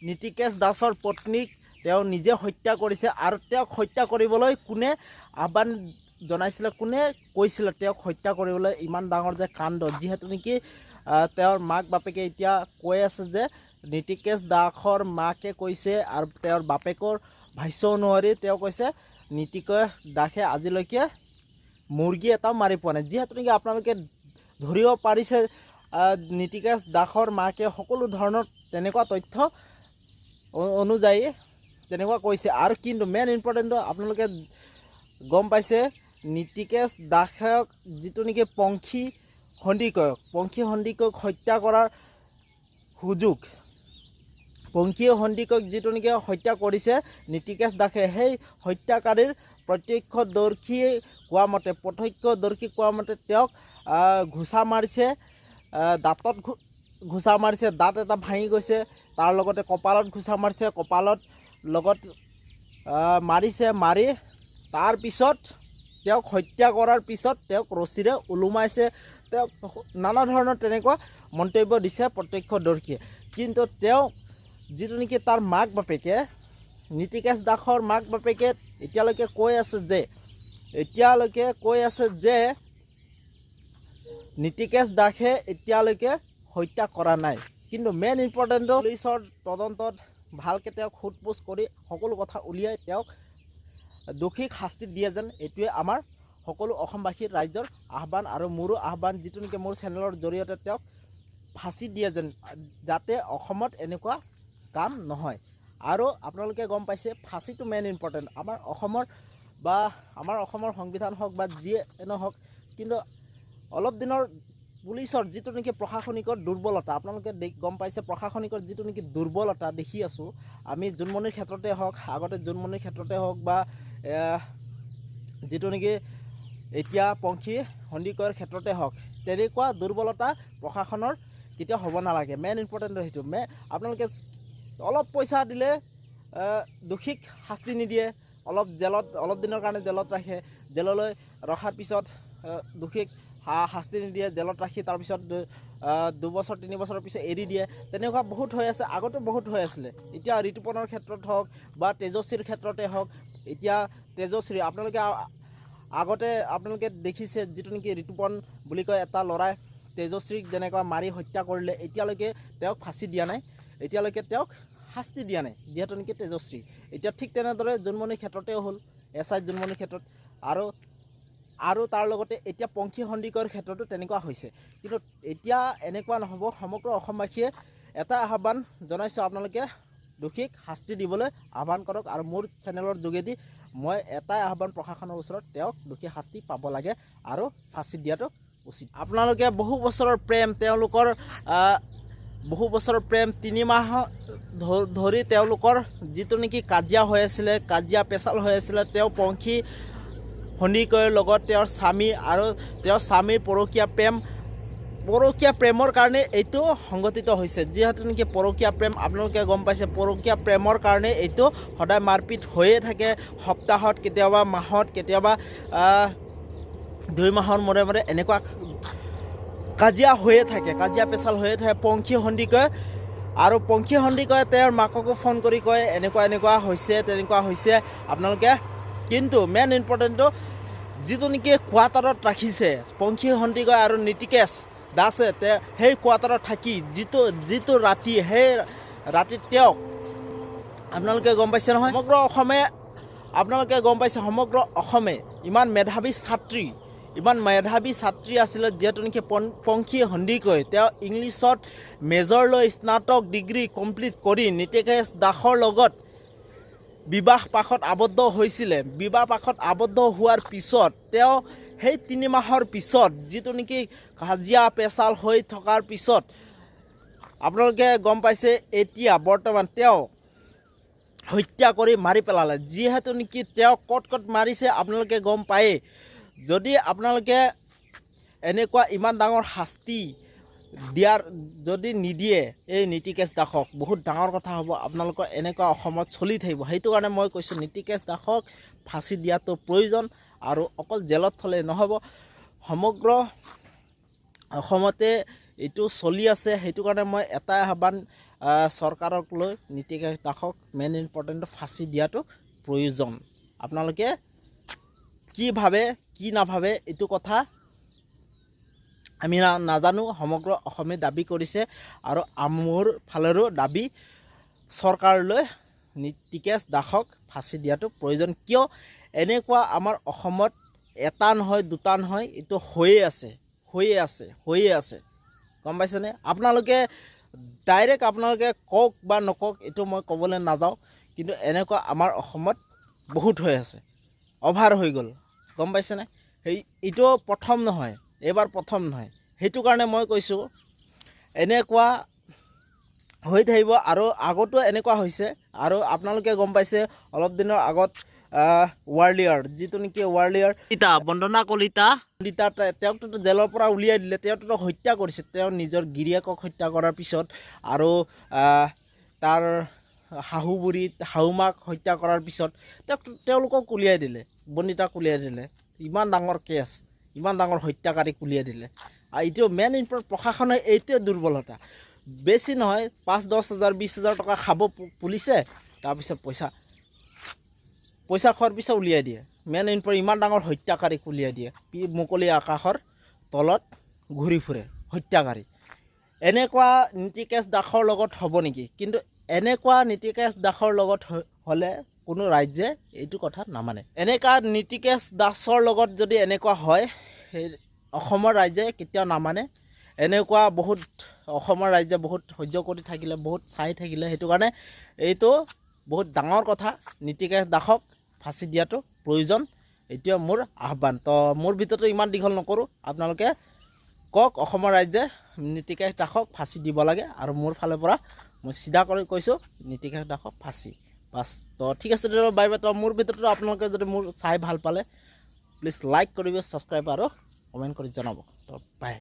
নীতিকেশ দাসৰ পত্নীক তেওঁ নিজে হত্যা কৰিছে আৰু তেওঁক হত্যা কৰিবলৈ কোনে আহ্বান জনাইছিলে, কোনে কৈছিলে তেওঁক হত্যা কৰিবলৈ ইমান ডাঙৰ যে কাণ্ড, যিহেতু নেকি তেওঁৰ মাক বাপেকে এতিয়া কৈ আছে যে নীতিকেশ দাসৰ মাকে কৈছে আৰু তেওঁৰ বাপেকৰ ভাষ্য অনুসৰি তেওঁ কৈছে নীতিকেশ দাসে আজিলৈকে মুৰ্গী এটাও মাৰি পোৱা নাই। যিহেতু নেকি আপোনালোকে ধৰিব পাৰিছে নীতিকেশ দাসৰ মাকে সকলো ধৰণৰ তেনেকুৱা তথ্য অনুযায়ী তেনেকুৱা কৈছে। আৰু কিন্তু মেইন ইম্পৰ্টেণ্টটো আপোনালোকে গম পাইছে নীতিকেশ দাসক যিটো নেকি পংখী সন্দিকৈক হত্যা কৰাৰ সুযোগ, পংখী সন্দিকৈক যিটো নেকি হত্যা কৰিছে নীতিকেশ দাসে, সেই হত্যাকাৰীৰ প্ৰত্যক্ষদৰ্শীয়ে কোৱা মতে তেওঁক ঘোচা মাৰিছে, দাঁতত ঘোচা মাৰিছে, দাঁত এটা ভাঙি গৈছে, তাৰ লগতে কপালত ঘোচা মাৰিছে, কপালত লগত মাৰিছে, মাৰি তাৰপিছত তেওঁক হত্যা কৰাৰ পিছত তেওঁক ৰছীৰে ওলোমাইছে, তেওঁক নানা ধৰণৰ তেনেকুৱা মন্তব্য দিছে প্ৰত্যক্ষদৰ্শীয়ে। কিন্তু তেওঁ যিটো নেকি তাৰ মাক বাপেকে, নীতিকেশ দাসৰ মাক বাপেকে এতিয়ালৈকে কৈ আছে যে নীতিকেশ দাসে এতিয়ালৈকে হত্যা কৰা নাই। কিন্তু মেইন ইম্পৰ্টেণ্টটো পুলিচৰ তদন্তত ভালকৈ তেওঁক সোধ-পোছ কৰি সকলো কথা উলিয়াই তেওঁক দোষীক শাস্তি দিয়ে যেন এইটোৱে আমাৰ সকলো অসমবাসীৰ ৰাইজৰ আহ্বান আৰু মোৰো আহ্বান, যিটো নেকি মোৰ চেনেলৰ জৰিয়তে তেওঁক ফাঁচি দিয়ে যেন, যাতে অসমত এনেকুৱা কাম নহয়। আৰু আপোনালোকে গম পাইছে ফাঁচিটো মেইন ইম্পৰ্টেণ্ট আমাৰ অসমৰ সংবিধান হওক বা যিয়ে নহওক, কিন্তু অলপ দিনৰ পুলিচৰ যিটো নেকি প্ৰশাসনিকৰ দুৰ্বলতা, আপোনালোকে গম পাইছে প্ৰশাসনিকৰ যিটো নেকি দুৰ্বলতা দেখি আছোঁ আমি জোনমনিৰ ক্ষেত্ৰতে হওক, আগতে জোনমনিৰ ক্ষেত্ৰতে হওক বা যিটো নেকি এতিয়া পংখী সন্দিকৈৰ ক্ষেত্ৰতে হওক, তেনেকুৱা দুৰ্বলতা প্ৰশাসনৰ কেতিয়াও হ'ব নালাগে। মেইন ইম্পৰ্টেণ্ট সেইটো আপোনালোকে অলপ পইচা দিলে দোষীক শাস্তি নিদিয়ে, অলপ দিনৰ কাৰণে জেলত ৰাখে, জেললৈ ৰখাৰ পিছত দোষীক শাস্তি নিদিয়ে, জেলত ৰাখি তাৰপিছত 2 বছৰ 3 বছৰৰ পিছত এৰি দিয়ে। তেনেকুৱা বহুত হৈ আছে, আগতো বহুত হৈ আছিলে। এতিয়া ঋতুপৰ্ণৰ ক্ষেত্ৰত হওক বা তেজস্বীৰ ক্ষেত্ৰতে হওক, এতিয়া তেজস্বী আগতে আপোনালোকে দেখিছে যিটো নেকি ঋতুপৰ্ণ বুলি কয় এটা ল'ৰাই তেজস্বীক যেনেকুৱা মাৰি হত্যা কৰিলে, এতিয়ালৈকে তেওঁক ফাঁচি দিয়া নাই, এতিয়ালৈকে তেওঁক শাস্তি দিয়া নাই, যিহেতু নেকি তেজস্বী। এতিয়া ঠিক তেনেদৰে জোনমনিৰ ক্ষেত্ৰতেও হ'ল, SI জোনমনিৰ ক্ষেত্ৰত আৰু তাৰ লগতে এতিয়া পংখী সন্দিকৈৰ ক্ষেত্ৰতো তেনেকুৱা হৈছে। কিন্তু এতিয়া এনেকুৱা নহ'ব, সমগ্ৰ অসমবাসীয়ে এটা আহ্বান জনাইছোঁ, আপোনালোকে দোষীক শাস্তি দিবলৈ আহ্বান কৰক। আৰু মোৰ চেনেলৰ যোগেদি মই এটাই আহ্বান প্ৰশাসনৰ ওচৰত, তেওঁক দোষী শাস্তি পাব লাগে আৰু ফাঁচি দিয়াটো উচিত। আপোনালোকে বহু বছৰৰ প্ৰেম, তেওঁলোকৰ বহু বছৰৰ প্ৰেম, 3 মাহ ধৰি তেওঁলোকৰ যিটো নেকি কাজিয়া হৈ আছিলে, কাজিয়া পেচাল হৈ আছিলে, তেওঁ পংখী সন্দিকৈৰ লগত তেওঁৰ স্বামী আৰু তেওঁৰ স্বামীৰ পৰকীয়া প্ৰেমৰ কাৰণে এইটো সংঘটিত হৈছে। যিহেতু নেকি পৰকীয়া প্ৰেম, আপোনালোকে গম পাইছে পৰকীয়া প্ৰেমৰ কাৰণে এইটো সদায় মাৰপিট হৈয়ে থাকে, সপ্তাহত, কেতিয়াবা মাহত, কেতিয়াবা 2 মাহৰ মূৰে মূৰে এনেকুৱা কাজিয়া হৈয়ে থাকে, কাজিয়া পেচাল হৈয়ে থাকে পংখী সন্দিকৈ। আৰু পংখী সন্দিকৈয়ে তেওঁৰ মাককো ফোন কৰি কয় এনেকুৱা হৈছে, তেনেকুৱা হৈছে আপোনালোকে। কিন্তু মেইন ইম্পৰ্টেণ্টটো যিটো নেকি কোৱাৰ্টাৰত ৰাখিছে পংখী সন্দিকৈ আৰু নীতিকেশ দাসে, সেই কোৱাৰ্টাৰত থাকি যিটো ৰাতি, সেই ৰাতিত তেওঁক আপোনালোকে গম পাইছে নহয়, আপোনালোকে গম পাইছে সমগ্ৰ অসমে ইমান মেধাৱী ছাত্ৰী আছিলে, যিহেতু নেকি পংখী সন্দিকৈ তেওঁ ইংলিছত মেজৰ লৈ স্নাতক ডিগ্ৰী কমপ্লিট কৰি নীতিকেশ দাসৰ লগত বিবাহ পাশত আবদ্ধ হৈছিলে। বিবাহ পাশত আবদ্ধ হোৱাৰ পিছত তেওঁ সেই 3 মাহৰ পিছত যিটো নেকি কাজিয়া পেচাল হৈ থকাৰ পিছত আপোনালোকে গম পাইছে এতিয়া বৰ্তমান তেওঁ হত্যা কৰি মাৰি পেলালে। যিহেতু নেকি তেওঁ ক'ত মাৰিছে আপোনালোকে গম পায়েই। যদি আপোনালোকে এনেকুৱা ইমান ডাঙৰ শাস্তি যদি নিদিয়ে এই নীতিকেশ দাসক, বহুত ডাঙৰ কথা হ'ব, আপোনালোকৰ এনেকুৱা অসমত চলি থাকিব। সেইটো কাৰণে মই কৈছোঁ নীতিকেশ দাসক ফাঁচি দিয়াটো প্ৰয়োজন। আৰু অকল জেলত থ'লে নহ'ব, সমগ্ৰ অসমতে এইটো চলি আছে। সেইটো কাৰণে মই এটাই আহ্বান চৰকাৰক লৈ নীতিকেশ দাসক মেইন ইম্পৰ্টেণ্ট ফাঁচি দিয়াটো প্ৰয়োজন। আপোনালোকে কি ভাবে কি নাভাবে এইটো কথা আমি নাজানো, সমগ্ৰ অসমে দাবী কৰিছে আৰু মোৰ ফালৰো দাবী চৰকাৰলৈ নীতিকেশ দাসক ফাঁচি দিয়াটো প্ৰয়োজন। কিয় এনেকুৱা আমাৰ অসমত এটা নহয় দুটা নহয়, এইটো হৈয়ে আছে গম পাইছেনে? আপোনালোকে ডাইৰেক্ট আপোনালোকে কওক বা নকওক এইটো মই ক'বলৈ নাযাওঁ, কিন্তু এনেকুৱা আমাৰ অসমত বহুত হৈ আছে, অভাৰ হৈ গ'ল গম পাইছেনে? এইটো প্ৰথম নহয়, এইবাৰ প্ৰথম নহয়, সেইটো কাৰণে মই কৈছোঁ এনেকুৱা হৈ থাকিব আৰু আগতো এনেকুৱা হৈছে। আৰু আপোনালোকে গম পাইছে অলপ দিনৰ আগত ৱাৰলিয়াৰ যিটো নেকি ৱাৰলিয়াৰ বন্দনা কলিতা তেওঁকতো জেলৰ পৰা উলিয়াই দিলে, তেওঁতো হত্যা কৰিছে, তেওঁ নিজৰ গিৰিয়েকক হত্যা কৰাৰ পিছত আৰু তাৰ শাহুমাক হত্যা কৰাৰ পিছত তেওঁলোকক উলিয়াই দিলে, বন্দিতাক উলিয়াই দিলে। ইমান ডাঙৰ কেছ, ইমান ডাঙৰ হত্যাকাৰীক উলিয়াই দিলে। আৰু এইটো মেইন প্ৰশাসনে এইটোৱে দুৰ্বলতা। বেছি নহয় 5-10 হাজাৰ 20 হাজাৰ টকা খাব পুলিচে, তাৰপিছত পইচা খোৱাৰ পিছত উলিয়াই দিয়ে। মেইন ইমান ডাঙৰ হত্যাকাৰীক উলিয়াই দিয়ে, মুকলি আকাশৰ তলত ঘূৰি ফুৰে হত্যাকাৰী। এনেকুৱা নীতিকেশ দাসৰ লগত হ'ব নেকি? কিন্তু এনেকুৱা নীতিকেশ দাসৰ লগত হ'লে কোনো ৰাজ্যে এইটো কথা নামানে। এনেকুৱা নীতিকেশ দাসৰ লগত যদি এনেকুৱা হয়, সেই অসমৰ ৰাইজে কেতিয়াও নামানে। এনেকুৱা বহুত অসমৰ ৰাইজে বহুত সহ্য কৰি থাকিলে, বহুত চাই থাকিলে, সেইটো কাৰণে এইটো বহুত ডাঙৰ কথা। নীতিকেশ দাসক ফাঁচি দিয়াটো প্ৰয়োজন, এইটোৱে মোৰ আহ্বান। তো মোৰ ভিতৰতো ইমান দীঘল নকৰোঁ, আপোনালোকে কওক অসমৰ ৰাইজে নীতিকেশ দাসক ফাঁচি দিব লাগে, আৰু মোৰ ফালৰ পৰা মই চিধা কৰি কৈছোঁ নীতিকেশ দাসক ফাঁচি বাছ। তো ঠিক আছে বাই বাই। তো মোৰ ভিতৰতো আপোনালোকে যদি মোৰ চাই ভাল পালে প্লিজ লাইক কৰিব, ছাবস্ক্ৰাইব আৰু কমেণ্ট কৰি জনাব। তো বাই।